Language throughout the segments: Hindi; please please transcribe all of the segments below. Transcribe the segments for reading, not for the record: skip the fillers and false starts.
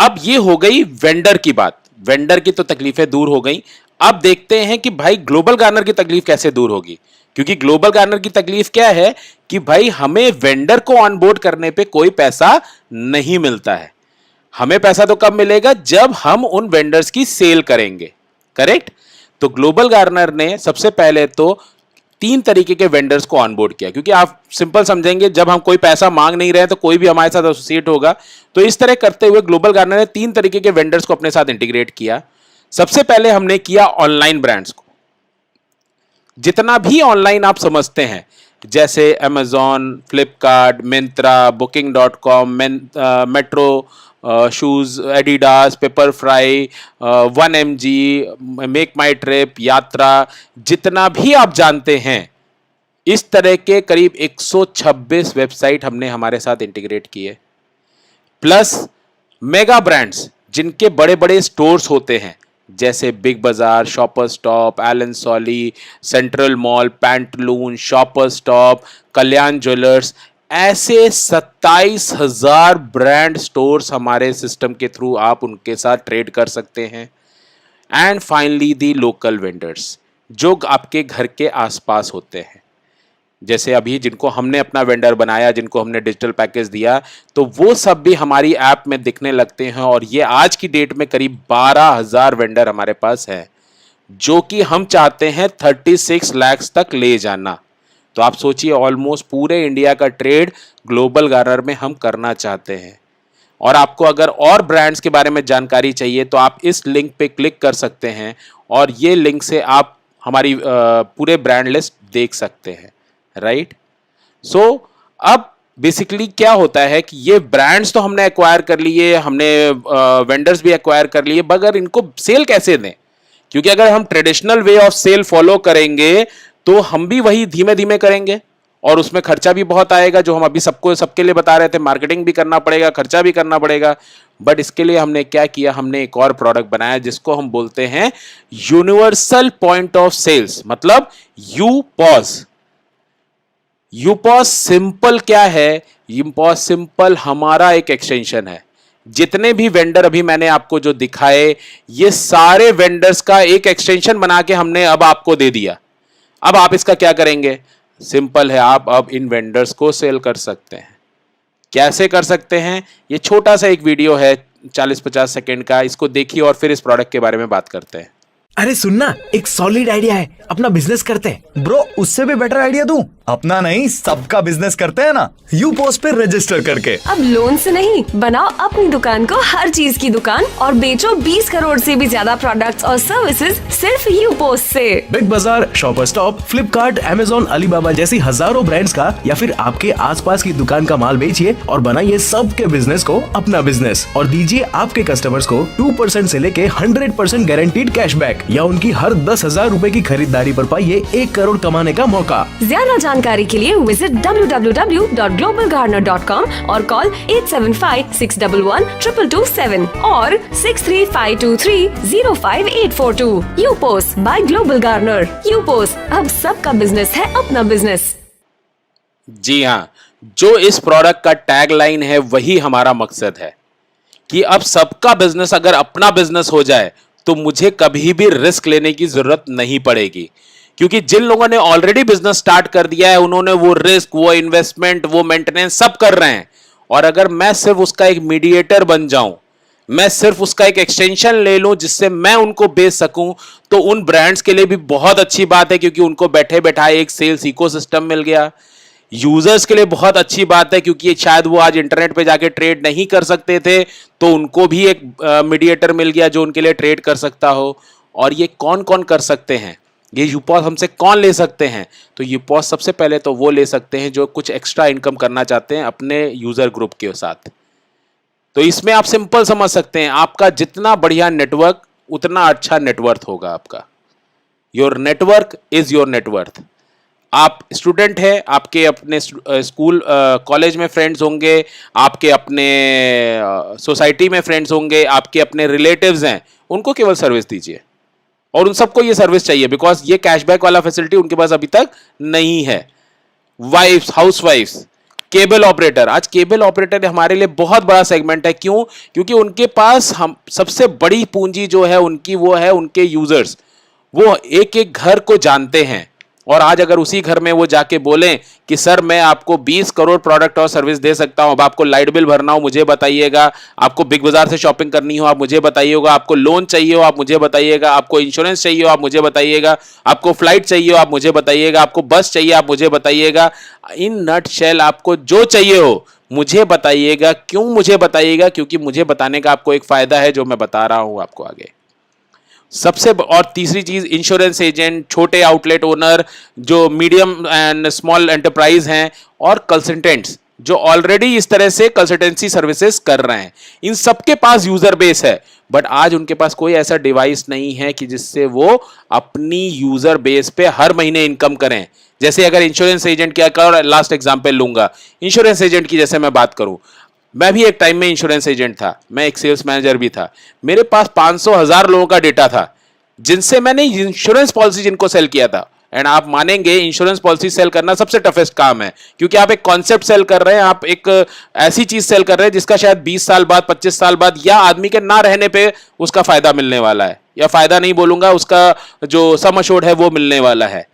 अब ये हो गई वेंडर की बात, वेंडर की तो तकलीफें दूर हो गई। अब देखते हैं कि भाई ग्लोबल गार्नर की तकलीफ कैसे दूर होगी, क्योंकि ग्लोबल गार्नर की तकलीफ क्या है कि भाई हमें वेंडर को ऑनबोर्ड करने पे कोई पैसा नहीं मिलता है। हमें पैसा तो कब मिलेगा, जब हम उन वेंडर्स की सेल करेंगे, करेक्ट। तो ग्लोबल गार्नर ने सबसे पहले तो 3 तरीके के वेंडर्स को ऑनबोर्ड किया, क्योंकि आप सिंपल समझेंगे जब हम कोई पैसा मांग नहीं रहे हैं तो कोई भी हमारे साथ एसोसिएट होगा। तो इस तरह करते हुए ग्लोबल गार्नर ने 3 तरीके के वेंडर्स को अपने साथ इंटीग्रेट किया। सबसे पहले हमने किया ऑनलाइन ब्रांड्स को। जितना भी ऑनलाइन आप समझते हैं, जैसे Amazon, Flipkart, Myntra, Booking.com, Metro Shoes, Adidas, Pepperfry, 1mg, make my trip, Yatra, जितना भी आप जानते हैं, इस तरह के करीब 126 वेबसाइट हमने हमारे साथ इंटीग्रेट किए। प्लस मेगा ब्रांड्स जिनके बड़े बड़े स्टोर्स होते हैं, जैसे Big Bazaar, Shopper Stop, Allen Solly, Central Mall, Pantaloon, Shopper Stop, Kalyan Jewellers, ऐसे 27,000 ब्रांड स्टोर्स हमारे सिस्टम के थ्रू आप उनके साथ ट्रेड कर सकते हैं। And finally the local vendors जो आपके घर के आसपास होते हैं, जैसे अभी जिनको हमने अपना वेंडर बनाया, जिनको हमने डिजिटल पैकेज दिया, तो वो सब भी हमारी ऐप में दिखने लगते हैं। और ये आज की डेट में करीब 12,000 वेंडर हमारे पास है, जो कि हम चाहते हैं 36 लाख तक ले जाना। तो आप सोचिए, ऑलमोस्ट पूरे इंडिया का ट्रेड ग्लोबल गार्नर में हम करना चाहते हैं। और आपको अगर और ब्रांड्स के बारे में जानकारी चाहिए तो आप इस लिंक पे क्लिक कर सकते हैं, और ये लिंक से आप हमारी पूरे ब्रांड लिस्ट देख सकते हैं, राइट। सो अब बेसिकली क्या होता है कि ये ब्रांड्स तो हमने एक्वायर कर लिए, हमने वेंडर्स भी एक्वायर कर लिए, मगर इनको सेल कैसे दें, क्योंकि अगर हम traditional way of sale follow करेंगे तो हम भी वही धीमे धीमे करेंगे, और उसमें खर्चा भी बहुत आएगा, जो हम अभी सबके लिए बता रहे थे। मार्केटिंग भी करना पड़ेगा, खर्चा भी करना पड़ेगा। बट इसके लिए हमने क्या किया, हमने एक और प्रोडक्ट बनाया जिसको हम बोलते हैं यूनिवर्सल पॉइंट ऑफ सेल्स, मतलब यूपॉस। यूपॉस सिंपल क्या है, यूपॉस सिंपल हमारा एक एक्सटेंशन है। जितने भी वेंडर अभी मैंने आपको जो दिखाए, ये सारे वेंडर्स का एक एक्सटेंशन बना के हमने अब आपको दे दिया। अब आप इसका क्या करेंगे, सिंपल है, आप अब इन वेंडर्स को सेल कर सकते हैं। कैसे कर सकते हैं, ये छोटा सा एक वीडियो है 40-50 सेकंड का, इसको देखिए और फिर इस प्रोडक्ट के बारे में बात करते हैं। अरे सुनना, एक सॉलिड आइडिया है, अपना बिजनेस करते हैं। ब्रो उससे भी बेटर आइडिया दूं? अपना नहीं, सबका बिजनेस करते हैं ना, यूपोस्ट पे रजिस्टर करके। अब लोन से नहीं, बनाओ अपनी दुकान को हर चीज की दुकान और बेचो 20 करोड़ से भी ज्यादा प्रोडक्ट्स और सर्विसेज सिर्फ यूपोस्ट से। Big Bazaar, Shopper stop, Flipkart, Amazon, Alibaba जैसी हजारों ब्रांड्स का या फिर आपके आसपास की दुकान का माल बेचिए और बनाइए सबके बिजनेस को अपना बिजनेस, और दीजिए आपके कस्टमर्स को 2% से लेके 100% गारंटीड कैशबैक, या उनकी हर 10,000 रूपए की खरीदारी पर पाइए 1 करोड़ कमाने का मौका। ज्यादा जानकारी के लिए विजिट www.globalgarner.com और कॉल 875-611-2227 और 6352305842। यूपोस्ट बाय ग्लोबल गार्नर। यूपोस्ट, अब सबका बिजनेस है अपना बिजनेस। जी हाँ, जो इस प्रोडक्ट का टैगलाइन है वही हमारा मकसद है कि अब सबका बिजनेस अगर अपना बिजनेस हो जाए तो मुझे कभी भी रिस्क लेने की जरूरत नहीं पड़ेगी, क्योंकि जिन लोगों ने ऑलरेडी बिजनेस स्टार्ट कर दिया है उन्होंने वो रिस्क, वो इन्वेस्टमेंट, वो मेंटेनेंस सब कर रहे हैं। और अगर मैं सिर्फ उसका एक मीडिएटर बन जाऊं, मैं सिर्फ उसका एक एक्सटेंशन ले लूं जिससे मैं उनको बेच सकूं, तो उन ब्रांड्स के लिए भी बहुत अच्छी बात है, क्योंकि उनको बैठे बैठाए एक सेल्स इकोसिस्टम मिल गया। यूजर्स के लिए बहुत अच्छी बात है, क्योंकि शायद वो आज इंटरनेट पे जाके ट्रेड नहीं कर सकते थे, तो उनको भी एक मीडिएटर मिल गया जो उनके लिए ट्रेड कर सकता हो। और ये कौन कौन कर सकते हैं, ये यूपॉस हमसे कौन ले सकते हैं? तो यूपॉस सबसे पहले तो वो ले सकते हैं जो कुछ एक्स्ट्रा इनकम करना चाहते हैं अपने यूजर ग्रुप के साथ। तो इसमें आप सिंपल समझ सकते हैं, आपका जितना बढ़िया नेटवर्क उतना अच्छा नेटवर्थ होगा आपका। Your network is your net worth. आप स्टूडेंट हैं, आपके अपने स्कूल कॉलेज में फ्रेंड्स होंगे, आपके अपने सोसाइटी में फ्रेंड्स होंगे, आपके अपने रिलेटिव्स हैं, उनको केवल सर्विस दीजिए। और उन सबको ये सर्विस चाहिए, बिकॉज ये कैशबैक वाला फैसिलिटी उनके पास अभी तक नहीं है। वाइफ्स, हाउस वाइफ्स, केबल ऑपरेटर, आज केबल ऑपरेटर हमारे लिए बहुत बड़ा सेगमेंट है। क्यों? क्योंकि उनके पास हम सबसे बड़ी पूंजी जो है उनकी, वो है उनके यूजर्स। वो एक एक घर को जानते हैं, और आज अगर उसी घर में वो जाके बोलें कि सर मैं आपको 20 करोड़ प्रोडक्ट और सर्विस दे सकता हूं, अब आपको लाइट बिल भरना हो मुझे बताइएगा, आपको बिग बाजार से शॉपिंग करनी हो आप मुझे बताइएगा, आपको लोन चाहिए हो आप मुझे बताइएगा, आपको इंश्योरेंस चाहिए हो आप मुझे बताइएगा, आपको फ्लाइट चाहिए हो आप मुझे बताइएगा, आपको बस चाहिए आप मुझे बताइएगा, इन नट शेल आपको जो चाहिए हो मुझे बताइएगा। क्यों मुझे बताइएगा? क्योंकि मुझे बताने का आपको एक फायदा है जो मैं बता रहा हूं आपको आगे। और तीसरी चीज, इंश्योरेंस एजेंट, छोटे आउटलेट ओनर, जो मीडियम एंड स्मॉल एंटरप्राइज हैं, और कंसल्टेंट्स जो ऑलरेडी इस तरह से कंसल्टेंसी सर्विसेज कर रहे हैं, इन सबके पास यूजर बेस है। बट आज उनके पास कोई ऐसा डिवाइस नहीं है कि जिससे वो अपनी यूजर बेस पे हर महीने इनकम करें। जैसे अगर इंश्योरेंस एजेंट क्या कर, लास्ट एग्जांपल लूंगा, इंश्योरेंस एजेंट की जैसे मैं बात करूं, मैं भी एक टाइम में इंश्योरेंस एजेंट था, मैं एक सेल्स मैनेजर भी था। मेरे पास 500,000 लोगों का डेटा था जिनसे मैंने इंश्योरेंस पॉलिसी जिनको सेल किया था। एंड आप मानेंगे इंश्योरेंस पॉलिसी सेल करना सबसे टफेस्ट काम है, क्योंकि आप एक कॉन्सेप्ट सेल कर रहे हैं, आप एक ऐसी चीज सेल कर रहे हैं जिसका शायद 20 साल बाद, 25 साल बाद, या आदमी के ना रहने पे उसका फायदा मिलने वाला है, या फायदा नहीं बोलूंगा, उसका जो सम अश्योर्ड है वो मिलने वाला है।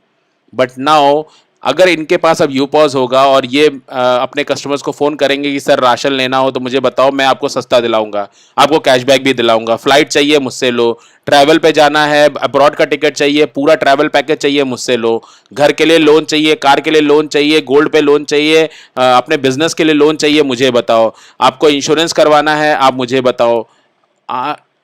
बट नाउ अगर इनके पास अब यूपॉज होगा और ये अपने कस्टमर्स को फोन करेंगे कि सर राशन लेना हो तो मुझे बताओ, मैं आपको सस्ता दिलाऊंगा, आपको कैशबैक भी दिलाऊंगा, फ्लाइट चाहिए मुझसे लो, ट्रैवल पे जाना है, अब्रॉड का टिकट चाहिए, पूरा ट्रैवल पैकेज चाहिए मुझसे लो, घर के लिए लोन चाहिए, कार के लिए लोन चाहिए, गोल्ड पे लोन चाहिए, अपने बिजनेस के लिए लोन चाहिए, मुझे बताओ, आपको इंश्योरेंस करवाना है आप मुझे बताओ।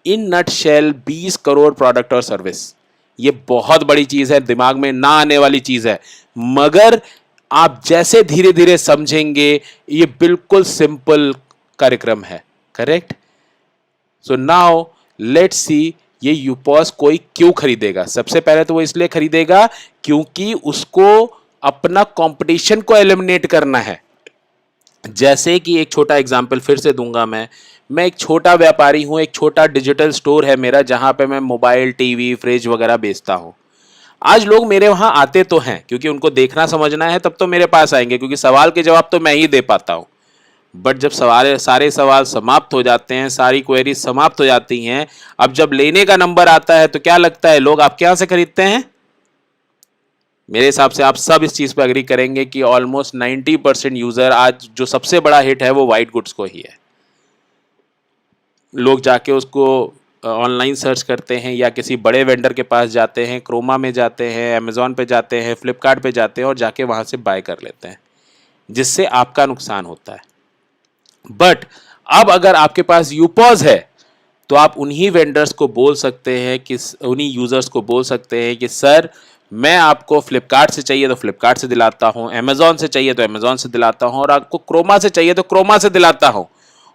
इन नट शेल 20 करोड़ प्रोडक्ट और सर्विस, ये बहुत बड़ी चीज है, दिमाग में ना आने वाली चीज है, मगर आप जैसे धीरे धीरे समझेंगे ये बिल्कुल सिंपल कार्यक्रम है। Correct? So now let's see ये यूपॉस कोई क्यों खरीदेगा। सबसे पहले तो वो इसलिए खरीदेगा क्योंकि उसको अपना कंपटीशन को एलिमिनेट करना है। जैसे कि एक छोटा एग्जांपल फिर से दूंगा, मैं एक छोटा व्यापारी हूं, एक छोटा डिजिटल स्टोर है मेरा जहां पे मैं मोबाइल, टीवी, फ्रिज वगैरह बेचता हूं। आज लोग मेरे वहां आते तो हैं क्योंकि उनको देखना समझना है, तब तो मेरे पास आएंगे क्योंकि सवाल के जवाब तो मैं ही दे पाता हूं। बट जब सारे सवाल समाप्त हो जाते हैं, सारी क्वेरी समाप्त हो जाती हैं, अब जब लेने का नंबर आता है तो क्या लगता है लोग आपके यहां से खरीदते हैं? मेरे हिसाब से आप सब इस चीज पर एग्री करेंगे कि ऑलमोस्ट 90% यूजर आज जो सबसे बड़ा हिट है वो वाइट गुड्स को ही है। लोग जाके उसको ऑनलाइन सर्च करते हैं या किसी बड़े वेंडर के पास जाते हैं, क्रोमा में जाते हैं, अमेजोन पे जाते हैं, फ्लिपकार्ट पे जाते हैं और जाके वहाँ से बाय कर लेते हैं, जिससे आपका नुकसान होता है। बट अब अगर आपके पास यूपॉज है तो आप उन्हीं वेंडर्स को बोल सकते हैं कि, उन्हीं यूजर्स को बोल सकते हैं कि सर मैं आपको फ्लिपकार्ट से चाहिए तो फ्लिपकार्ट से दिलाता हूँ, अमेजोन से चाहिए तो अमेजोन से दिलाता हूँ, और आपको क्रोमा से चाहिए तो क्रोमा से दिलाता हूँ।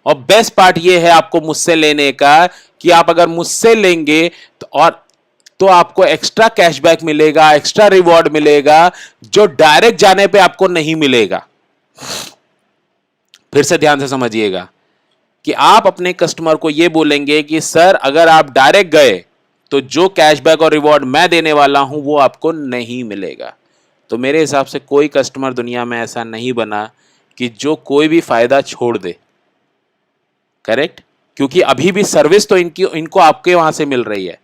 और बेस्ट पार्ट ये है आपको मुझसे लेने का कि आप अगर मुझसे लेंगे तो आपको एक्स्ट्रा कैशबैक मिलेगा, एक्स्ट्रा रिवॉर्ड मिलेगा, जो डायरेक्ट जाने पे आपको नहीं मिलेगा। फिर से ध्यान से समझिएगा कि आप अपने कस्टमर को यह बोलेंगे कि सर अगर आप डायरेक्ट गए तो जो कैशबैक और रिवॉर्ड मैं देने वाला हूं वो आपको नहीं मिलेगा। तो मेरे हिसाब से कोई कस्टमर दुनिया में ऐसा नहीं बना कि जो कोई भी फायदा छोड़ दे। करेक्ट? क्योंकि अभी भी सर्विस तो इनको आपके वहां से मिल रही है,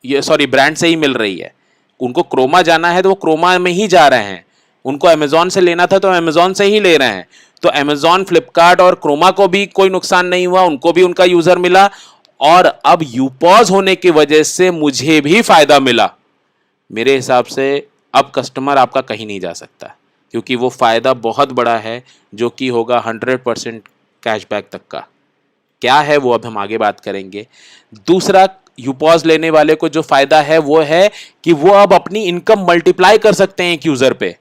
ये सॉरी ब्रांड से ही मिल रही है। उनको क्रोमा जाना है तो वो क्रोमा में ही जा रहे हैं, उनको अमेजोन से लेना था तो अमेजोन से ही ले रहे हैं। तो अमेजोन, फ्लिपकार्ट और क्रोमा को भी कोई नुकसान नहीं हुआ, उनको भी उनका यूजर मिला, और अब यूपॉज होने की वजह से मुझे भी फायदा मिला। मेरे हिसाब से अब कस्टमर आपका कहीं नहीं जा सकता, क्योंकि वो फायदा बहुत बड़ा है जो कि होगा 100% कैशबैक तक का। क्या है वो अब हम आगे बात करेंगे। दूसरा, यूपॉज लेने वाले को जो फायदा है वो है कि वो अब अपनी इनकम मल्टीप्लाई कर सकते हैं एक यूजर पे,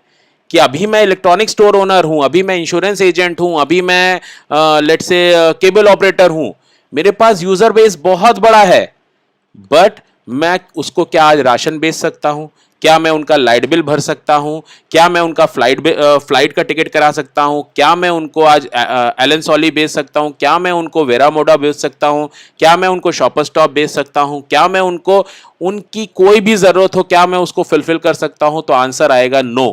कि अभी मैं इलेक्ट्रॉनिक स्टोर ओनर हूं, अभी मैं इंश्योरेंस एजेंट हूं, अभी मैं लेट्स से केबल ऑपरेटर हूं, मेरे पास यूजर बेस बहुत बड़ा है, बट मैं उसको क्या आज राशन बेच सकता हूं, क्या मैं उनका लाइट बिल भर सकता हूं, क्या मैं उनका फ्लाइट का टिकट करा सकता हूं, क्या मैं उनको आज एलन सॉली बेच सकता हूं, क्या मैं उनको वेरा मोडा बेच सकता हूं, क्या मैं उनको शॉपर स्टॉप बेच सकता हूं, क्या मैं उनको उनकी कोई भी जरूरत हो क्या मैं उसको फुलफिल कर सकता हूं? तो आंसर आएगा नो।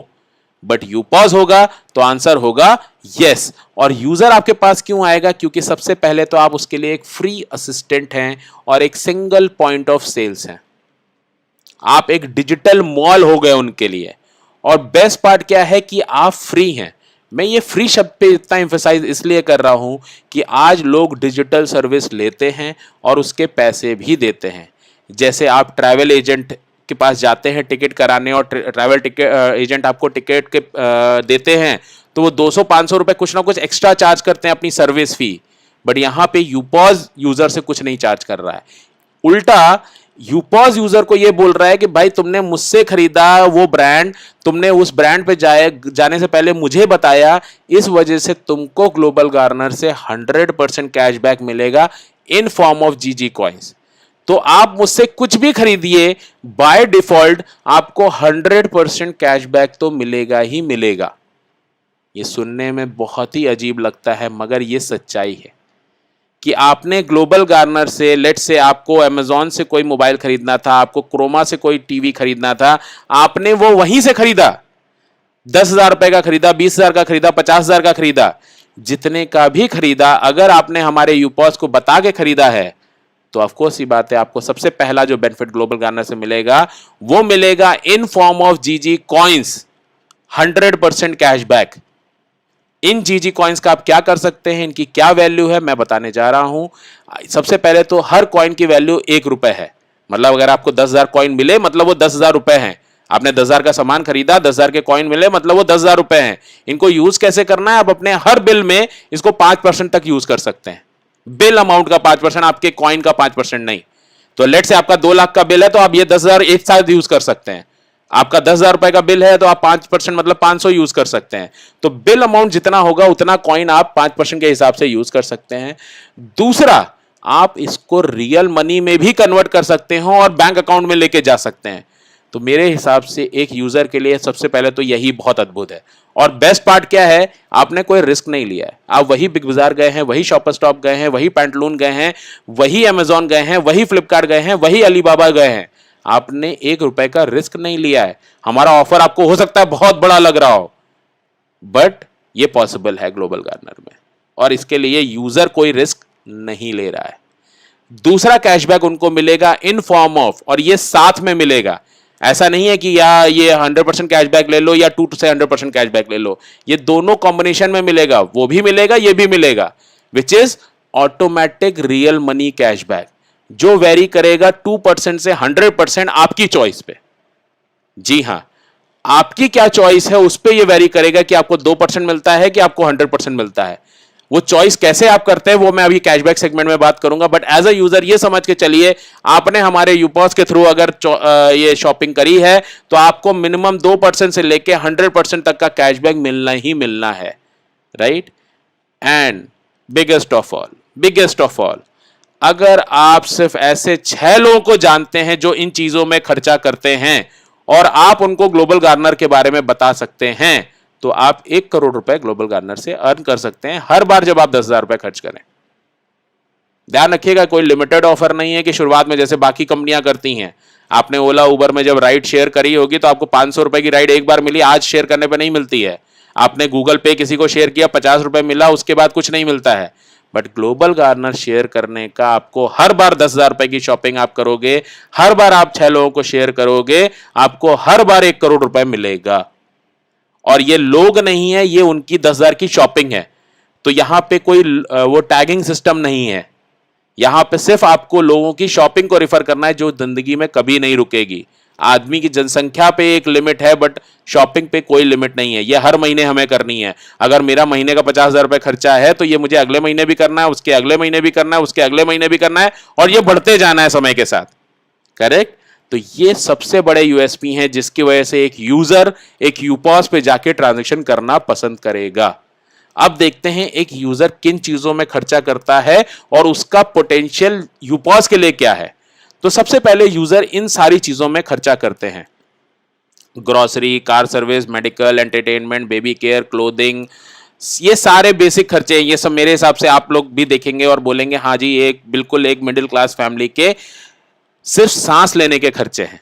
बट यूपॉज होगा तो आंसर होगा यस, और यूजर आपके पास क्यों आएगा? क्योंकि सबसे पहले तो आप उसके लिए एक फ्री असिस्टेंट हैं और एक सिंगल पॉइंट ऑफ सेल्स हैं। आप एक डिजिटल मॉल हो गए उनके लिए। और बेस्ट पार्ट क्या है कि आप फ्री हैं। मैं ये फ्री शब्द पे इतना एम्फेसाइज इसलिए कर रहा हूं कि आज लोग डिजिटल सर्विस लेते हैं और उसके पैसे भी देते हैं। जैसे आप ट्रैवल एजेंट के पास जाते हैं टिकट कराने और ट्रैवल टिकट एजेंट आपको टिकट के देते हैं, तो वो 200-500 रुपए कुछ ना कुछ एक्स्ट्रा चार्ज करते हैं अपनी सर्विस फी। बट यहां पे यूपॉज यूजर से कुछ नहीं चार्ज कर रहा है। उल्टा यूपॉज यूजर को ये बोल रहा है कि भाई तुमने मुझसे खरीदा वो ब्रांड, तुमने उस ब्रांड पे जाने से पहले मुझे बताया, इस वजह से तुमको ग्लोबल गार्नर से 100% कैशबैक मिलेगा इन फॉर्म ऑफ जीजी कॉइंस। तो आप मुझसे कुछ भी खरीदिए, बाय डिफॉल्ट आपको 100% कैशबैक तो मिलेगा ही मिलेगा। ये सुनने में बहुत ही अजीब लगता है मगर ये सच्चाई है कि आपने ग्लोबल गार्नर से, लेट से आपको अमेजॉन से कोई मोबाइल खरीदना था, आपको क्रोमा से कोई टीवी खरीदना था, आपने वो वहीं से खरीदा, 10,000 रुपए का खरीदा, 20,000 का खरीदा, 50,000 का खरीदा, जितने का भी खरीदा, अगर आपने हमारे यूपॉस को बता के खरीदा है तो ऑफकोर्स ही बात है आपको सबसे पहला जो बेनिफिट ग्लोबल गार्नर से मिलेगा वो मिलेगा इन फॉर्म ऑफ जीजी कॉइंस, 100% कैशबैक। इन जीजी कॉइंस का आप क्या कर सकते हैं, इनकी क्या वैल्यू है, मैं बताने जा रहा हूं। सबसे पहले तो हर कॉइन की वैल्यू 1 रुपए है। मतलब अगर आपको 10,000 कॉइन मिले मतलब वो 10,000 रुपए हैं। आपने 10,000 का सामान खरीदा, 10,000 के कॉइन मिले मतलब वो 10,000 रुपए हैं। इनको यूज कैसे करना है? आप अपने हर बिल में इसको 5% तक यूज कर सकते हैं। बिल अमाउंट का 5%, आपके कॉइन का 5% नहीं। तो लेट से आपका 2 लाख का बिल है तो आप ये 10,000 एक साथ यूज कर सकते हैं। आपका 10,000 रुपए का बिल है तो आप 5% मतलब 500 यूज कर सकते हैं। तो बिल अमाउंट जितना होगा उतना कॉइन आप 5% के हिसाब से यूज कर सकते हैं। दूसरा, आप इसको रियल मनी में भी कन्वर्ट कर सकते हो और बैंक अकाउंट में लेके जा सकते हैं। तो मेरे हिसाब से एक यूजर के लिए सबसे पहले तो यही बहुत अद्भुत है। और बेस्ट पार्ट क्या है, आपने कोई रिस्क नहीं लिया है। आप वही बिग बाजार गए हैं, वही शॉपर स्टॉप गए हैं, वही पैंटलून गए हैं, वही अमेजॉन गए हैं, वही फ्लिपकार्ट गए हैं, वही अलीबाबा गए हैं। आपने 1 रुपए का रिस्क नहीं लिया है। हमारा ऑफर आपको हो सकता है बहुत बड़ा लग रहा हो, बट ये पॉसिबल है ग्लोबल गार्नर में, और इसके लिए यूजर कोई रिस्क नहीं ले रहा है। दूसरा कैशबैक उनको मिलेगा इन फॉर्म ऑफ, और ये साथ में मिलेगा। ऐसा नहीं है कि या ये 100% कैशबैक ले लो या 2 से 100% कैशबैक ले लो, ये दोनों कॉम्बिनेशन में मिलेगा। वो भी मिलेगा, ये भी मिलेगा, which is automatic real money cashback, जो वेरी करेगा 2% से 100% आपकी चॉइस पे। जी हां, आपकी क्या चॉइस है उस पे ये वेरी करेगा कि आपको 2% मिलता है कि आपको 100% मिलता है। वो चॉइस कैसे आप करते हैं वो मैं अभी कैशबैक सेगमेंट में बात करूंगा। बट एज अ यूजर ये समझ के चलिए, आपने हमारे यूपॉस के थ्रू अगर ये शॉपिंग करी है तो आपको मिनिमम 2% से लेके 100% तक का कैशबैक मिलना ही मिलना है, right. And biggest of all, अगर आप सिर्फ ऐसे 6 लोगों को जानते हैं जो इन चीजों में खर्चा करते हैं और आप उनको ग्लोबल गार्नर के बारे में बता सकते हैं, तो आप 1 करोड़ रुपए ग्लोबल गार्नर से अर्न कर सकते हैं हर बार जब आप 10,000 रुपए खर्च करें। ध्यान रखिएगा, कोई लिमिटेड ऑफर नहीं है कि शुरुआत में जैसे बाकी कंपनियां करती हैं। आपने ओला उबर में जब राइड शेयर करी होगी तो आपको 500 रुपए की राइड एक बार मिली, आज शेयर करने पर नहीं मिलती है। आपने गूगल पे किसी को शेयर किया, 50 रुपए मिला, उसके बाद कुछ नहीं मिलता है। बट ग्लोबल गार्नर शेयर करने का आपको हर बार 10,000 रुपए की शॉपिंग आप करोगे, हर बार आप 6 लोगों को शेयर करोगे, आपको हर बार 1 करोड़ रुपए मिलेगा। और ये लोग नहीं है, ये उनकी 10,000 की शॉपिंग है। तो यहां पे कोई वो टैगिंग सिस्टम नहीं है। यहां पे सिर्फ आपको लोगों की शॉपिंग को रिफर करना है जो जिंदगी में कभी नहीं रुकेगी। आदमी की जनसंख्या पे एक लिमिट है बट शॉपिंग पे कोई लिमिट नहीं है। ये हर महीने हमें करनी है। अगर मेरा महीने का 50,000 रुपए खर्चा है तो ये मुझे अगले महीने भी करना है, उसके अगले महीने भी करना है, उसके अगले महीने भी करना है, और ये बढ़ते जाना है समय के साथ। करेक्ट। तो ये सबसे बड़े यूएसपी हैं जिसकी वजह से एक यूजर एक यूपॉस पे जाके ट्रांजैक्शन करना पसंद करेगा। अब देखते हैं एक यूजर किन चीजों में खर्चा करता है और उसका पोटेंशियल यूपॉस के लिए क्या है। तो सबसे पहले यूजर इन सारी चीजों में खर्चा करते हैं: grocery, car service, medical, entertainment, baby care, clothing. ये सारे बेसिक खर्चे हैं। ये सब मेरे हिसाब से आप लोग भी देखेंगे और बोलेंगे हाँ जी, एक बिल्कुल एक मिडिल क्लास फैमिली के सिर्फ सांस लेने के खर्चे हैं।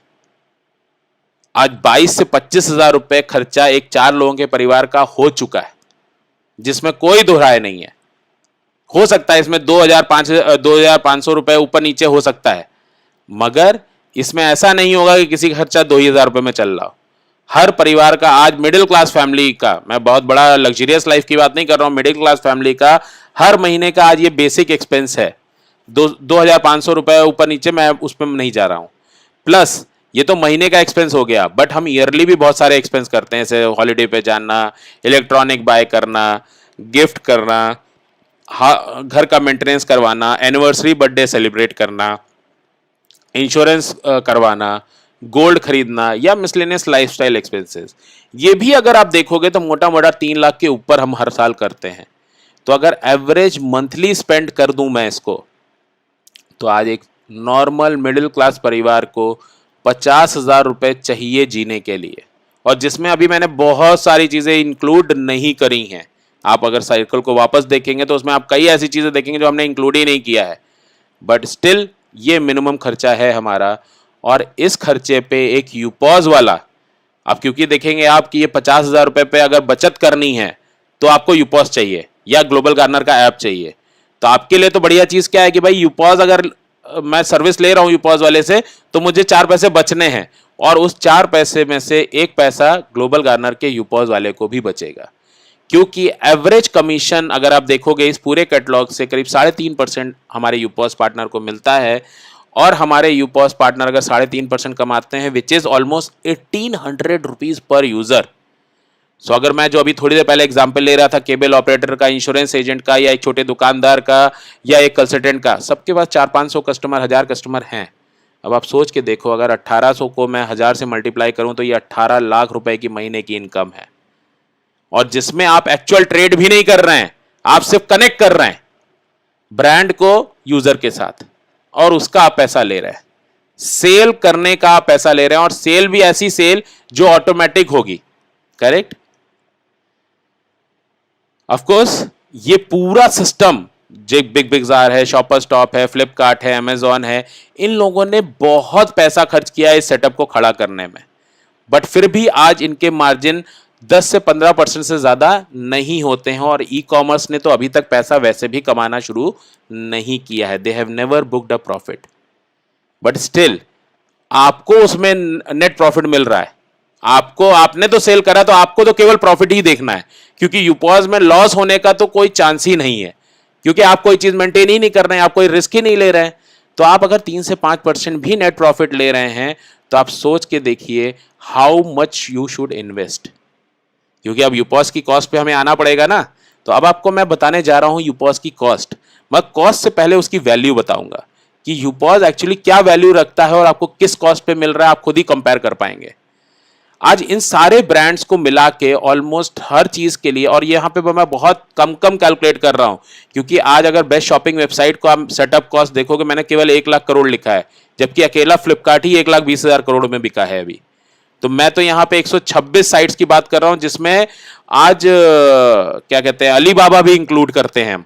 आज 22 से 25 हजार रुपए खर्चा एक 4 लोगों के परिवार का हो चुका है। जिसमें कोई दोहराए नहीं है। हो सकता है इसमें 2,500 रुपए ऊपर नीचे हो सकता है, मगर इसमें ऐसा नहीं होगा कि किसी का खर्चा 2,000 रुपए में चल रहा हो। हर परिवार का, आज मिडिल क्लास फैमिली का, मैं बहुत बड़ा लग्जरियस लाइफ की बात नहीं कर रहा हूं, मिडिल क्लास फैमिली का हर महीने का आज ये बेसिक एक्सपेंस है। 2,500 रुपए ऊपर नीचे, मैं उसमें नहीं जा रहा हूं। प्लस ये तो महीने का एक्सपेंस हो गया, बट हम ईयरली भी बहुत सारे एक्सपेंस करते हैं, जैसे हॉलीडे पे जाना, इलेक्ट्रॉनिक बाय करना, गिफ्ट करना, घर का मेंटेनेंस करवाना, एनिवर्सरी बर्थडे सेलिब्रेट करना, इंश्योरेंस करवाना, गोल्ड खरीदना, या मिसलेनियस लाइफस्टाइल एक्सपेंसेस। ये भी अगर आप देखोगे तो मोटा मोटा 3 लाख के ऊपर हम हर साल करते हैं। तो अगर एवरेज मंथली स्पेंड कर दूं मैं इसको, तो आज एक नॉर्मल मिडिल क्लास परिवार को 50,000 रुपए चाहिए जीने के लिए, और जिसमें अभी मैंने बहुत सारी चीज़ें इंक्लूड नहीं करी हैं। आप अगर साइकिल को वापस देखेंगे तो उसमें आप कई ऐसी चीज़ें देखेंगे जो हमने इंक्लूड ही नहीं किया है, बट स्टिल ये मिनिमम खर्चा है हमारा। और इस खर्चे पे एक यूपॉज वाला, आप क्योंकि देखेंगे आप कि ये 50,000 रुपए पे अगर बचत करनी है तो आपको यूपॉज चाहिए या ग्लोबल गार्नर का ऐप चाहिए। तो आपके लिए तो बढ़िया चीज़ क्या है कि भाई यूपॉज, अगर मैं सर्विस ले रहा हूं यूपॉज वाले से, तो मुझे 4 पैसे बचने हैं, और उस 4 पैसे में से 1 पैसा ग्लोबल गार्नर के यूपॉज वाले को भी बचेगा। क्योंकि एवरेज कमीशन अगर आप देखोगे इस पूरे कैटलॉग से करीब 3.5% हमारे यूपॉज पार्टनर को मिलता है, और हमारे यूपॉज पार्टनर अगर 3.5% कमाते हैं, which is almost 1,800 rupees per user. So अगर मैं जो अभी थोड़ी देर पहले एग्जांपल ले रहा था केबल ऑपरेटर का, इंश्योरेंस एजेंट का, या एक छोटे दुकानदार का, या एक कंसल्टेंट का, सबके पास 400-500 कस्टमर, 1000 कस्टमर हैं। अब आप सोच के देखो, अगर 1800 को मैं 1000 से मल्टीप्लाई करूं तो ये 18 लाख रुपए की महीने की इनकम है, और जिसमें आप एक्चुअल ट्रेड भी नहीं कर रहे हैं, आप सिर्फ कनेक्ट कर रहे हैं ब्रांड को यूजर के साथ, और उसका आप पैसा ले रहे हैं। सेल करने का आप पैसा ले रहे हैं, और सेल भी ऐसी सेल जो ऑटोमेटिक होगी। करेक्ट? ऑफ कोर्स ये पूरा सिस्टम, जो बिग बाजार है, शॉपर स्टॉप है, फ्लिपकार्ट है, अमेजॉन है, इन लोगों ने बहुत पैसा खर्च किया है इस सेटअप को खड़ा करने में, बट फिर भी आज इनके मार्जिन 10 से 15% से ज्यादा नहीं होते हैं, और ई कॉमर्स ने तो अभी तक पैसा वैसे भी कमाना शुरू नहीं किया है। They have never booked a profit, but still आपको उसमें नेट प्रॉफिट मिल रहा है। आपने तो सेल करा, तो आपको तो केवल प्रॉफिट ही देखना है, क्योंकि यूपॉज में लॉस होने का तो कोई चांस ही नहीं है, क्योंकि आप कोई चीज मेंटेन ही नहीं कर रहे हैं, आप कोई रिस्क ही नहीं ले रहे हैं। तो आप अगर 3 से 5% भी नेट प्रॉफिट ले रहे हैं, तो आप सोच के देखिए how much you should invest, क्योंकि अब यूपॉज की कॉस्ट पे हमें आना पड़ेगा ना। तो अब आपको मैं बताने जा रहा हूं यूपॉज की कॉस्ट। मैं कॉस्ट से पहले उसकी वैल्यू बताऊंगा कि यूपॉज एक्चुअली क्या वैल्यू रखता है और आपको किस कॉस्ट पे मिल रहा है, आप खुद ही कंपेयर कर पाएंगे। आज इन सारे ब्रांड्स को मिला के ऑलमोस्ट हर चीज के लिए, और यहां पे मैं बहुत कम कैलकुलेट कर रहा हूं, क्योंकि आज अगर बेस्ट शॉपिंग वेबसाइट को आप सेटअप कॉस्ट देखोगे, मैंने केवल 1 लाख करोड़ लिखा है, जबकि अकेला फ्लिपकार्ट ही 1,20,000 करोड़ में बिका है अभी। तो मैं तो यहाँ पे 126 साइट्स की बात कर रहा हूं, जिसमें आज क्या कहते हैं, अलीबाबा भी इंक्लूड करते हैं हम।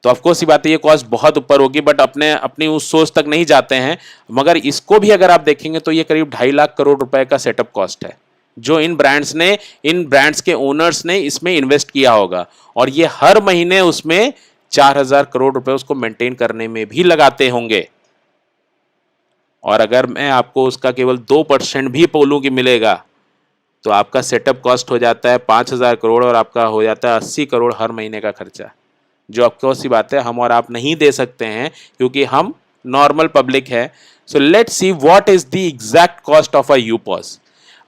तो ऑफकोर्स ये बात है, ये कॉस्ट बहुत ऊपर होगी, बट अपनी उस सोच तक नहीं जाते हैं। मगर इसको भी अगर आप देखेंगे तो ये करीब 2.5 लाख करोड़ रुपए का सेटअप कॉस्ट है, जो इन ब्रांड्स के ओनर्स ने इसमें इन्वेस्ट किया होगा, और ये हर महीने उसमें 4,000 करोड़ रुपए उसको मेंटेन करने में भी लगाते होंगे। और अगर मैं आपको उसका केवल 2% भी बोलूं कि मिलेगा, तो आपका सेटअप कॉस्ट हो जाता है 5,000 करोड़, और आपका हो जाता है 80 करोड़ हर महीने का खर्चा, जो ऑफकोर्स सी बात है हम और आप नहीं दे सकते हैं, क्योंकि हम नॉर्मल पब्लिक है। So let's see what is the exact cost of a यूपॉज।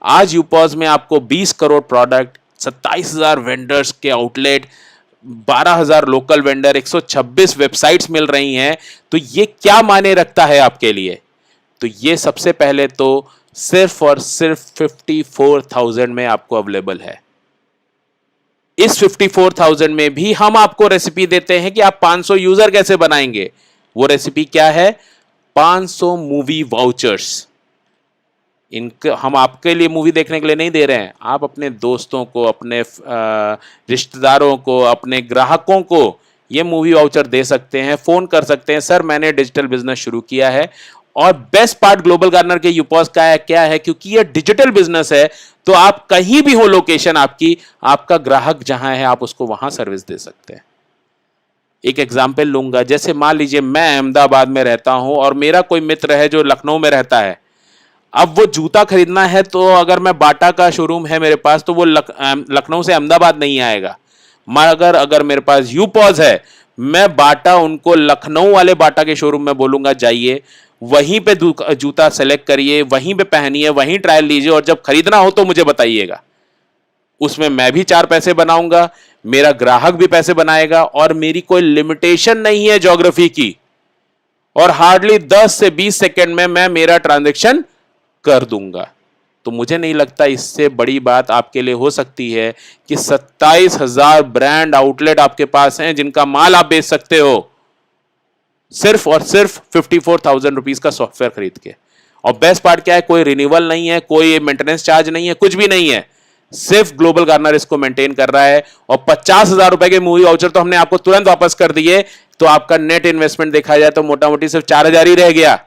आज यूपॉज में आपको 20 करोड़ प्रोडक्ट, 27,000 वेंडर्स के आउटलेट, 12,000 लोकल वेंडर, 126 वेबसाइट्स मिल रही हैं। तो ये क्या माने रखता है आपके लिए? तो ये सबसे पहले तो सिर्फ और सिर्फ 54,000 में आपको अवेलेबल है। इस 54,000 में भी हम आपको रेसिपी देते हैं कि आप 500 यूजर कैसे बनाएंगे। वो रेसिपी क्या है? 500 मूवी वाउचर्स। हम आपके लिए मूवी देखने के लिए नहीं दे रहे हैं, आप अपने दोस्तों को, अपने रिश्तेदारों को, अपने ग्राहकों को ये मूवी वाउचर दे सकते हैं। फोन कर सकते हैं, सर मैंने डिजिटल बिजनेस शुरू किया है और बेस्ट पार्ट ग्लोबल गार्नर के यूपॉज का है क्या है, क्योंकि ये डिजिटल बिजनेस है तो आप कहीं भी हो लोकेशन आपकी, आपका ग्राहक जहां है आप उसको वहां सर्विस दे सकते हैं। एक एग्जाम्पल लूंगा, जैसे मान लीजिए मैं अहमदाबाद में रहता हूं और मेरा कोई मित्र है जो लखनऊ में रहता है। अब वो जूता खरीदना है तो अगर मैं बाटा का शोरूम है मेरे पास तो वो लखनऊ से अहमदाबाद नहीं आएगा, मगर अगर मेरे पास यूपॉज है मैं बाटा उनको लखनऊ वाले बाटा के शोरूम में बोलूंगा जाइए वहीं पे जूता सेलेक्ट करिए, वहीं पे पहनिए, वहीं ट्रायल लीजिए और जब खरीदना हो तो मुझे बताइएगा। उसमें मैं भी 4 पैसे बनाऊंगा, मेरा ग्राहक भी पैसे बनाएगा और मेरी कोई लिमिटेशन नहीं है ज्योग्राफी की, और हार्डली 10 से 20 सेकंड में मैं मेरा ट्रांजैक्शन कर दूंगा। तो मुझे नहीं लगता इससे बड़ी बात आपके लिए हो सकती है कि 27,000 ब्रांड आउटलेट आपके पास हैं जिनका माल आप बेच सकते हो सिर्फ और सिर्फ 54,000 रुपीज का सॉफ्टवेयर खरीद के। और बेस्ट पार्ट क्या है, कोई रिन्यूअल नहीं है, कोई मेंटेनेंस चार्ज नहीं है, कुछ भी नहीं है, सिर्फ ग्लोबल गार्नर इसको मेंटेन कर रहा है। और 50,000 रुपए के मूवी वाउचर तो हमने आपको तुरंत वापस कर दिए, तो आपका नेट इन्वेस्टमेंट देखा जाए तो मोटा मोटी सिर्फ 4,000 ही रह गया।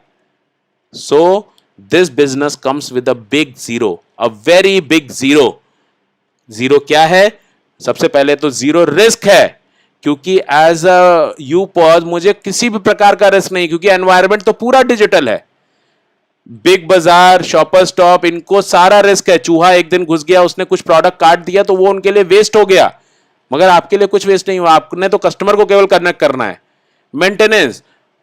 So this business comes with a big zero, a very big zero. Zero क्या है? सबसे पहले तो जीरो रिस्क है, क्योंकि एज अ यूपॉज मुझे किसी भी प्रकार का रिस्क नहीं, क्योंकि एनवायरनमेंट तो पूरा डिजिटल है। बिग बाजार, शॉपर स्टॉप, इनको सारा रिस्क है। चूहा एक दिन घुस गया, उसने कुछ प्रोडक्ट काट दिया तो वो उनके लिए वेस्ट हो गया, मगर आपके लिए कुछ वेस्ट नहीं हुआ। आपने तो कस्टमर को केवल कनेक्ट करना है। मेंटेनेंस,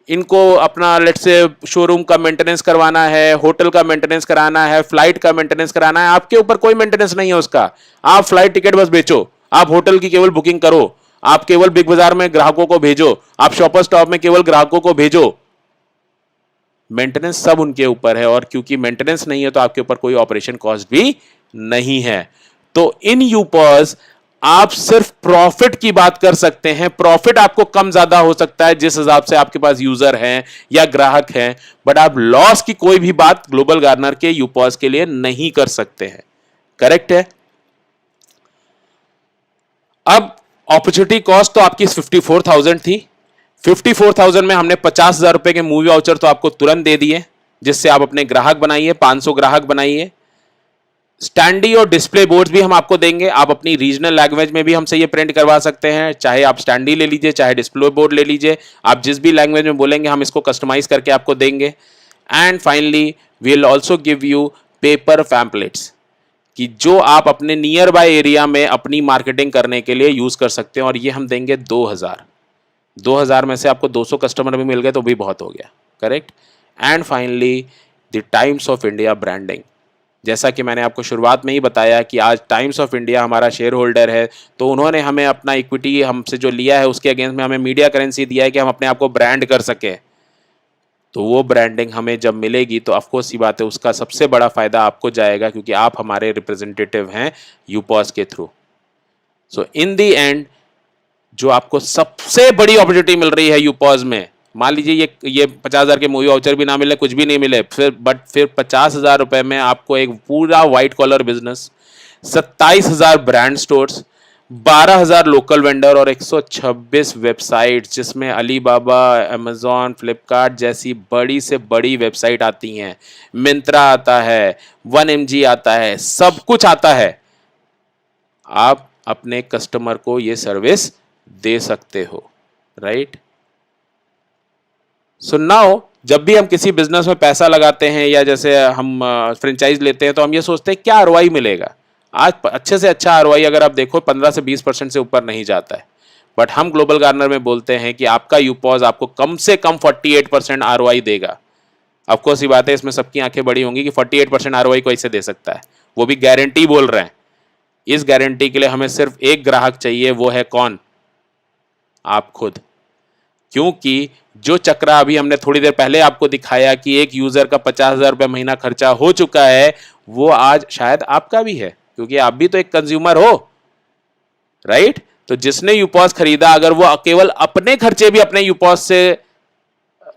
इनको अपना लेट्स से शोरूम का मेंटेनेंस करवाना है, होटल का मेंटेनेंस कराना है, फ्लाइट का मेंटेनेंस कराना है, आपके ऊपर कोई मेंटेनेंस नहीं है उसका। आप फ्लाइट टिकट बस बेचो, आप होटल की केवल बुकिंग करो, आप केवल बिग बाजार में ग्राहकों को भेजो, आप शॉपर स्टॉप में केवल ग्राहकों को भेजो। मेंटेनेंस सब उनके ऊपर है, और क्योंकि मेंटेनेंस नहीं है तो आपके ऊपर कोई ऑपरेशन कॉस्ट भी नहीं है। तो इन यूपॉज आप सिर्फ प्रॉफिट की बात कर सकते हैं। प्रॉफिट आपको कम ज्यादा हो सकता है जिस हिसाब से आपके पास यूजर हैं या ग्राहक हैं, बट आप लॉस की कोई भी बात ग्लोबल गार्नर के यूपॉज के लिए नहीं कर सकते हैं। करेक्ट है? अब अपॉर्चुनिटी कॉस्ट तो आपकी 54,000 थी। 54,000 में हमने 50,000 रुपए के मूवी वाउचर तो आपको तुरंत दे दिए, जिससे आप अपने ग्राहक बनाइए, 500 ग्राहक बनाइए। स्टैंडी और डिस्प्ले बोर्ड्स भी हम आपको देंगे, आप अपनी रीजनल लैंग्वेज में भी हमसे ये प्रिंट करवा सकते हैं। चाहे आप स्टैंडी ले लीजिए, चाहे डिस्प्ले बोर्ड ले लीजिए, आप जिस भी लैंग्वेज में बोलेंगे हम इसको कस्टमाइज करके आपको देंगे। And finally we will also give you paper pamphlets, कि जो आप अपने नियर बाय एरिया में अपनी मार्केटिंग करने के लिए यूज कर सकते हैं, और ये हम देंगे 2,000 में से आपको 200 कस्टमर भी मिल गए तो भी बहुत हो गया। Correct? And finally the times of India branding. जैसा कि मैंने आपको शुरुआत में ही बताया कि आज टाइम्स ऑफ इंडिया हमारा शेयर होल्डर है, तो उन्होंने हमें अपना इक्विटी हमसे जो लिया है उसके अगेंस्ट में हमें मीडिया करेंसी दिया है कि हम अपने आप को ब्रांड कर सके। तो वो ब्रांडिंग हमें जब मिलेगी तो ऑफकोर्स सी बात है उसका सबसे बड़ा फायदा आपको जाएगा, क्योंकि आप हमारे रिप्रेजेंटेटिव हैं यूपॉज के through. So in the and जो आपको सबसे बड़ी अपॉर्चुनिटी मिल रही है यूपॉज में, मान लीजिए ये 50,000 के मूवी वाउचर भी ना मिले, कुछ भी नहीं मिले, फिर 50,000 रुपए में आपको एक पूरा white collar business, 27,000 brand stores, 12,000 local vendor और 126 वेबसाइट, जिसमें अलीबाबा, अमेजॉन, फ्लिपकार्ट जैसी बड़ी से बड़ी वेबसाइट आती हैं, मिंत्रा आता है, 1mg आता है, सब कुछ आता है। आप अपने कस्टमर को ये सर्विस दे सकते हो। राइट? सो नाउ जब भी हम किसी बिजनेस में पैसा लगाते हैं या जैसे हम फ्रेंचाइज लेते हैं तो हम ये सोचते हैं क्या आरओआई मिलेगा। आज अच्छे से अच्छा आरओआई अगर आप देखो 15 से 20% से ऊपर नहीं जाता है, बट हम ग्लोबल गार्नर में बोलते हैं कि आपका यूपॉज आपको कम से कम 48% आरओआई देगा। ऑफकोर्स ये बात है, इसमें सबकी आंखें बड़ी होंगी कि 48% आरओआई कैसे दे सकता है, वो भी गारंटी बोल रहे हैं। इस गारंटी के लिए हमें सिर्फ एक ग्राहक चाहिए, वो है कौन? आप खुद। क्योंकि जो चक्रा अभी हमने थोड़ी देर पहले आपको दिखाया कि एक यूजर का 50,000 रुपये महीना खर्चा हो चुका है, वो आज शायद आपका भी है, क्योंकि आप भी तो एक कंज्यूमर हो। राइट? तो जिसने यूपॉज खरीदा अगर वो केवल अपने खर्चे भी अपने यूपॉज से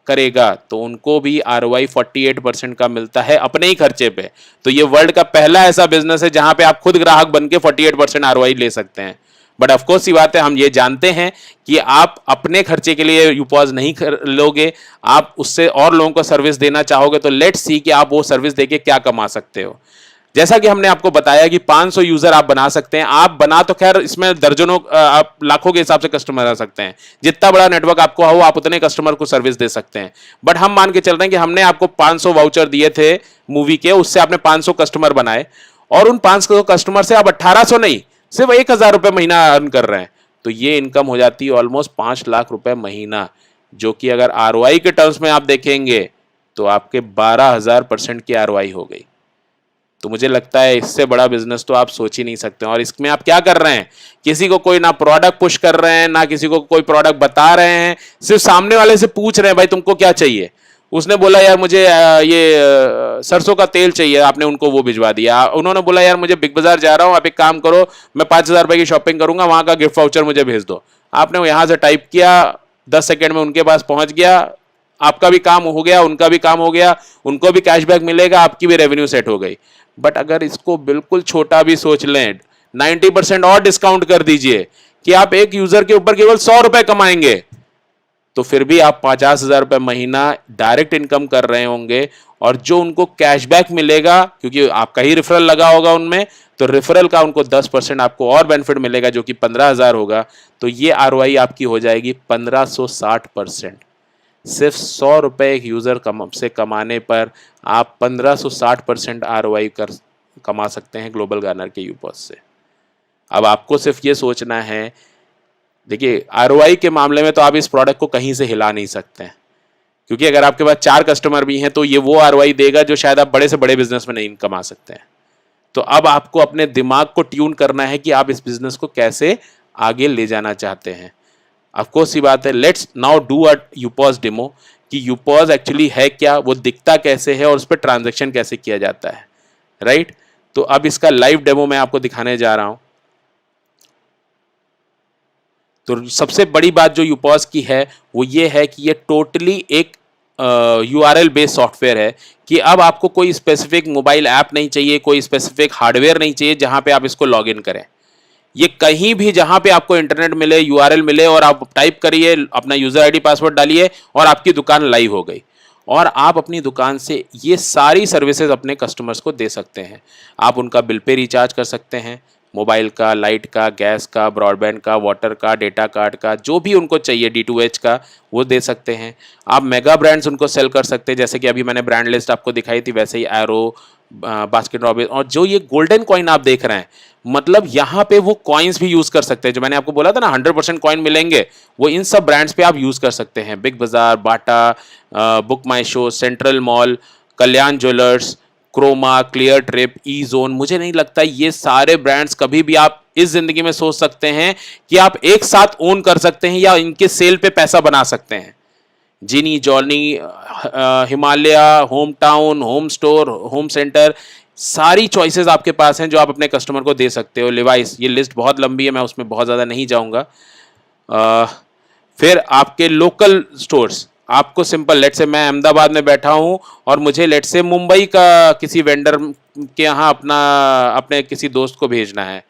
करेगा तो उनको भी आरओआई 48% का मिलता है अपने ही खर्चे पे। तो ये वर्ल्ड का पहला ऐसा बिजनेस है जहां पे आप खुद ग्राहक बन के 48% आरओआई ले सकते हैं। बट ऑफकोर्स ये बात है, हम ये जानते हैं कि आप अपने खर्चे के लिए यूपॉज नहीं लोगे, आप उससे और लोगों को सर्विस देना चाहोगे, तो लेट्स सी कि आप वो सर्विस देके क्या कमा सकते हो। जैसा कि हमने आपको बताया कि 500 यूजर आप बना सकते हैं। आप बना तो खैर इसमें दर्जनों, आप लाखों के हिसाब से कस्टमर आ सकते हैं। जितना बड़ा नेटवर्क आपको हो, आप उतने कस्टमर को सर्विस दे सकते हैं। बट हम मान के चल रहे हैं कि हमने आपको 500 वाउचर दिए थे मूवी के, उससे आपने 500 कस्टमर बनाए, और उन 500 कस्टमर से आप 1800 नहीं, सिर्फ 1000 रुपए महीना अर्न कर रहे हैं, तो ये इनकम हो जाती है ऑलमोस्ट 5 लाख रुपए महीना, जो कि अगर आरओआई के टर्म्स में आप देखेंगे तो आपके 12,000% की आरओआई हो गई। तो मुझे लगता है इससे बड़ा बिजनेस तो आप सोच ही नहीं सकते। और इसमें आप क्या कर रहे हैं, किसी को कोई ना प्रोडक्ट पुश कर रहे हैं, ना किसी को कोई प्रोडक्ट बता रहे हैं, सिर्फ सामने वाले से पूछ रहे हैं भाई तुमको क्या चाहिए। उसने बोला यार मुझे ये सरसों का तेल चाहिए, आपने उनको वो भिजवा दिया। उन्होंने बोला यार मुझे बिग बाजार जा रहा हूँ, आप एक काम करो, मैं 5,000 रुपए की शॉपिंग करूंगा, वहां का गिफ्ट वाउचर मुझे भेज दो। आपने यहां से टाइप किया, 10 सेकेंड में उनके पास पहुंच गया, आपका भी काम हो गया, उनका भी काम हो गया, उनको भी कैशबैक मिलेगा, आपकी भी रेवेन्यू सेट हो गई। बट अगर इसको बिल्कुल छोटा भी सोच लें, 90% और डिस्काउंट कर दीजिए कि आप एक यूजर के ऊपर केवल 100 रुपए कमाएंगे, तो फिर भी आप 50,000 रुपए महीना डायरेक्ट इनकम कर रहे होंगे। और जो उनको कैशबैक मिलेगा, क्योंकि आपका ही रेफरल लगा होगा उनमें, तो रेफरल का उनको 10% आपको और बेनिफिट मिलेगा, जो कि 15,000 होगा। तो ये आरओआई आपकी हो जाएगी 1560%। सिर्फ 100 रुपए एक यूजर से कमाने पर आप 1560% आरओआई कमा सकते हैं ग्लोबल गार्नर के यूपॉज से। अब आपको सिर्फ ये सोचना है, देखिए आरओआई के मामले में तो आप इस प्रोडक्ट को कहीं से हिला नहीं सकते हैं, क्योंकि अगर आपके पास 4 कस्टमर भी हैं तो ये वो आरओआई देगा जो शायद आप बड़े से बड़े बिजनेस में नहीं कमा सकते हैं। तो अब आपको अपने दिमाग को ट्यून करना है कि आप इस बिजनेस को कैसे आगे ले जाना चाहते हैं। ऑफकोर्स ये बात है, लेट्स नाउ डू अ यूपॉज डेमो कि यूपॉज एक्चुअली है क्या, वो दिखता कैसे है और उस पर ट्रांजेक्शन कैसे किया जाता है, राइट। तो अब इसका लाइव डेमो मैं आपको दिखाने जा रहा हूं। तो सबसे बड़ी बात जो यूपॉज की है वो ये है कि ये टोटली एक यूआरएल बेस्ड सॉफ्टवेयर है, कि अब आपको कोई स्पेसिफिक मोबाइल ऐप नहीं चाहिए, कोई स्पेसिफिक हार्डवेयर नहीं चाहिए जहां पे आप इसको लॉग इन करें। ये कहीं भी जहां पे आपको इंटरनेट मिले, यूआरएल मिले, और आप टाइप करिए, अपना यूजर आईडी पासवर्ड डालिए और आपकी दुकान लाइव हो गई। और आप अपनी दुकान से ये सारी सर्विसेज अपने कस्टमर्स को दे सकते हैं। आप उनका बिल पे रिचार्ज कर सकते हैं, मोबाइल का, लाइट का, गैस का, ब्रॉडबैंड का, वाटर का, डेटा कार्ड का, जो भी उनको चाहिए D2H का, वो दे सकते हैं। आप मेगा ब्रांड्स उनको सेल कर सकते हैं, जैसे कि अभी मैंने ब्रांड लिस्ट आपको दिखाई थी, वैसे ही एरो, बास्किन रॉबिन्स, और जो ये गोल्डन कॉइन आप देख रहे हैं, मतलब यहाँ पे वो कॉइन्स भी यूज़ कर सकते हैं। जो मैंने आपको बोला था ना 100% कॉइन मिलेंगे, वो इन सब ब्रांड्स पे आप यूज़ कर सकते हैं। बिग बाजार, बाटा, बुक माई शो, सेंट्रल मॉल, कल्याण ज्वेलर्स, क्रोमा, क्लियर ट्रिप, ई जोन। मुझे नहीं लगता ये सारे ब्रांड्स कभी भी आप इस जिंदगी में सोच सकते हैं कि आप एक साथ ओन कर सकते हैं या इनके सेल पे पैसा बना सकते हैं। जिनी, जॉनी, Himalaya, Home Town, Home Store, Home Centre, सारी चॉइसेस आपके पास हैं जो आप अपने कस्टमर को दे सकते हो। लिवाइस, ये लिस्ट बहुत लंबी है, मैं उसमें बहुत ज़्यादा नहीं जाऊंगा। फिर आपके लोकल स्टोर्स, आपको सिंपल, लेट से मैं अहमदाबाद में बैठा हूं और मुझे लेट से मुंबई का किसी वेंडर के यहाँ अपने किसी दोस्त को भेजना है,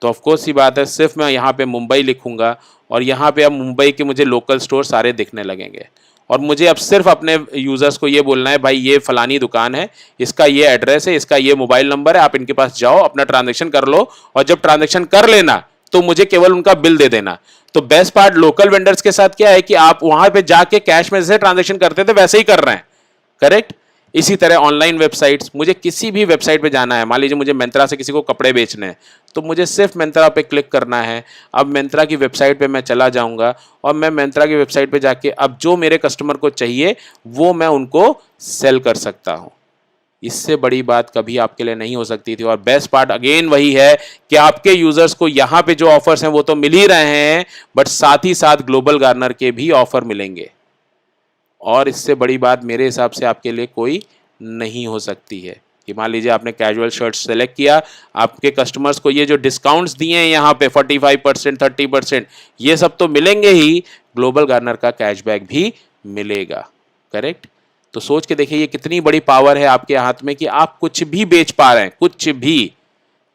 तो ऑफकोर्स ही बात है, सिर्फ मैं यहाँ पे मुंबई लिखूंगा और यहाँ पे अब मुंबई के मुझे लोकल स्टोर सारे दिखने लगेंगे। और मुझे अब सिर्फ अपने यूज़र्स को ये बोलना है, भाई ये फलानी दुकान है, इसका ये एड्रेस है, इसका ये मोबाइल नंबर है, आप इनके पास जाओ, अपना ट्रांजेक्शन कर लो, और जब ट्रांजेक्शन कर लेना तो मुझे केवल उनका बिल दे देना। तो बेस्ट पार्ट लोकल वेंडर्स के साथ क्या है कि आप वहां पे जाके कैश में जैसे ट्रांजेक्शन करते थे वैसे ही कर रहे हैं, करेक्ट। इसी तरह ऑनलाइन वेबसाइट्स, मुझे किसी भी वेबसाइट पे जाना है, मान लीजिए मुझे मिंत्रा से किसी को कपड़े बेचने हैं, तो मुझे सिर्फ मिंत्रा पे क्लिक करना है। अब मिंत्रा की वेबसाइट पे मैं चला जाऊंगा और मैं मिंत्रा की वेबसाइट पे जाके अब जो मेरे कस्टमर को चाहिए वो मैं उनको सेल कर सकता हूँ। इससे बड़ी बात कभी आपके लिए नहीं हो सकती थी। और बेस्ट पार्ट अगेन वही है कि आपके यूजर्स को यहाँ पे जो ऑफर्स हैं वो तो मिल ही रहे हैं, बट साथ ही साथ ग्लोबल गार्नर के भी ऑफर मिलेंगे। और इससे बड़ी बात मेरे हिसाब से आपके लिए कोई नहीं हो सकती है कि मान लीजिए आपने कैजुअल शर्ट सेलेक्ट किया, आपके कस्टमर्स को ये जो डिस्काउंट्स दिए हैं यहाँ पे 45%, 30%, ये सब तो मिलेंगे ही, ग्लोबल गार्नर का कैशबैक भी मिलेगा, करेक्ट। तो सोच के देखिए ये कितनी बड़ी पावर है आपके हाथ में कि आप कुछ भी बेच पा रहे हैं, कुछ भी।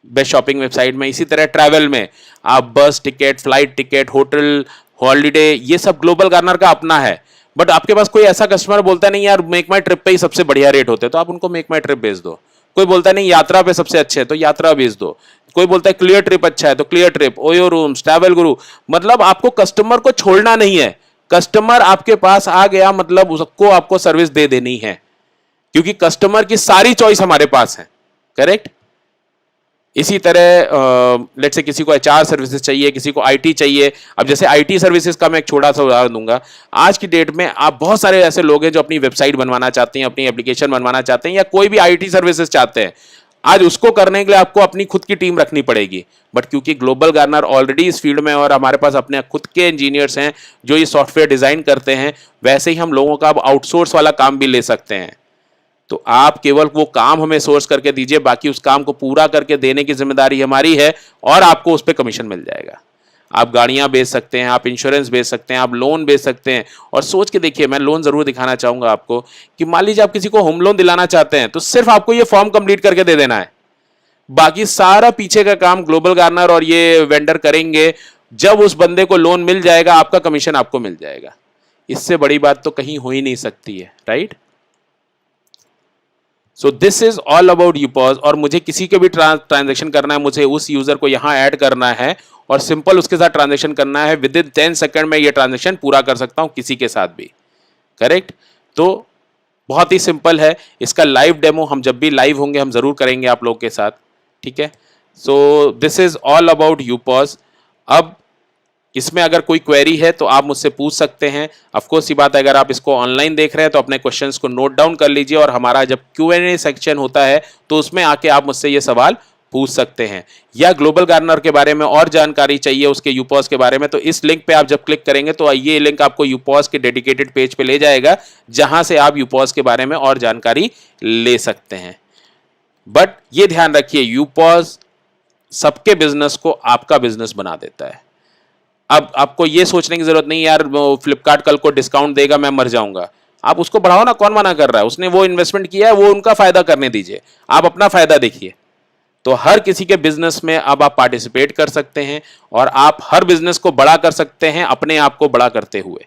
बेस्ट शॉपिंग वेबसाइट में। इसी तरह ट्रैवल में आप बस ticket, flight ticket, hotel, holiday, ये सब ग्लोबल गार्नर का अपना है। बट आपके पास कोई ऐसा कस्टमर बोलता नहीं यार मेक माई ट्रिप पे ही सबसे बढ़िया रेट होते हैं, तो आप उनको मेक माई ट्रिप भेज दो। कोई बोलता नहीं यात्रा पे सबसे अच्छे है, तो यात्रा भेज दो। कोई बोलता है क्लियर ट्रिप अच्छा है, तो clear trip, OYO rooms, travel गुरु। मतलब आपको कस्टमर को छोड़ना नहीं है, कस्टमर आपके पास आ गया मतलब उसको आपको सर्विस दे देनी है, क्योंकि कस्टमर की सारी चॉइस हमारे पास है। करेक्ट। इसी तरह लेट्स से किसी को एचआर सर्विसेज चाहिए, किसी को आईटी चाहिए। अब जैसे आईटी सर्विसेज का मैं एक छोटा सा उदाहरण दूंगा। आज की डेट में आप बहुत सारे ऐसे लोग हैं जो अपनी वेबसाइट बनवाना चाहते हैं, अपनी एप्लीकेशन बनवाना चाहते हैं, या कोई भी आईटी सर्विसेज चाहते हैं। आज उसको करने के लिए आपको अपनी खुद की टीम रखनी पड़ेगी, बट क्योंकि ग्लोबल गार्नर ऑलरेडी इस फील्ड में और हमारे पास अपने खुद के इंजीनियर्स हैं जो ये सॉफ्टवेयर डिजाइन करते हैं, वैसे ही हम लोगों का अब आउटसोर्स वाला काम भी ले सकते हैं। तो आप केवल वो काम हमें सोर्स करके दीजिए, बाकी उस काम को पूरा करके देने की जिम्मेदारी हमारी है, और आपको उस पर कमीशन मिल जाएगा। आप गाड़ियां बेच सकते हैं, आप इंश्योरेंस बेच सकते हैं, आप लोन बेच सकते हैं। और सोच के देखिए, मैं लोन जरूर दिखाना चाहूंगा आपको कि मान लीजिए आप किसी को होम लोन दिलाना चाहते हैं, तो सिर्फ आपको ये फॉर्म कंप्लीट करके दे देना है, बाकी सारा पीछे का काम ग्लोबल गार्नर और ये वेंडर करेंगे। जब उस बंदे को लोन मिल जाएगा, आपका कमीशन आपको मिल जाएगा। इससे बड़ी बात तो कहीं हो ही नहीं सकती है, right. So this is all about यूपॉज। और मुझे किसी के भी ट्रांजेक्शन करना है, मुझे उस यूजर को यहां ऐड करना है और सिंपल उसके साथ ट्रांजेक्शन करना है। विद इन 10 सेकंड में ये ट्रांजेक्शन पूरा कर सकता हूं किसी के साथ भी। करेक्ट। तो बहुत ही सिंपल है। इसका लाइव डेमो हम जब भी लाइव होंगे हम जरूर करेंगे आप लोग के साथ, ठीक है। So this is all about यूपॉज। अब इसमें अगर कोई क्वेरी है तो आप मुझसे पूछ सकते हैं। ऑफ कोर्स ये बात है, अगर आप इसको ऑनलाइन देख रहे हैं तो अपने क्वेश्चंस को नोट डाउन कर लीजिए, और हमारा जब Q&A सेक्शन होता है तो उसमें आके आप मुझसे ये सवाल पूछ सकते हैं। या ग्लोबल गार्नर के बारे में और जानकारी चाहिए, उसके यूपॉज के बारे में, तो इस लिंक पे आप जब क्लिक करेंगे तो ये लिंक आपको यूपॉज के डेडिकेटेड पेज पे ले जाएगा, जहां से आप यूपॉज के बारे में और जानकारी ले सकते हैं। बट ये ध्यान रखिए, यूपॉज सबके बिजनेस को आपका बिजनेस बना देता है। अब आपको ये सोचने की जरूरत नहीं यार फ्लिपकार्ट कल को डिस्काउंट देगा मैं मर जाऊंगा। आप उसको बढ़ाओ ना, कौन मना कर रहा है। उसने वो इन्वेस्टमेंट किया है, वो उनका फायदा करने दीजिए, आप अपना फायदा देखिए। तो हर किसी के बिजनेस में अब आप पार्टिसिपेट कर सकते हैं और आप हर बिजनेस को बड़ा कर सकते हैं अपने आप को बड़ा करते हुए।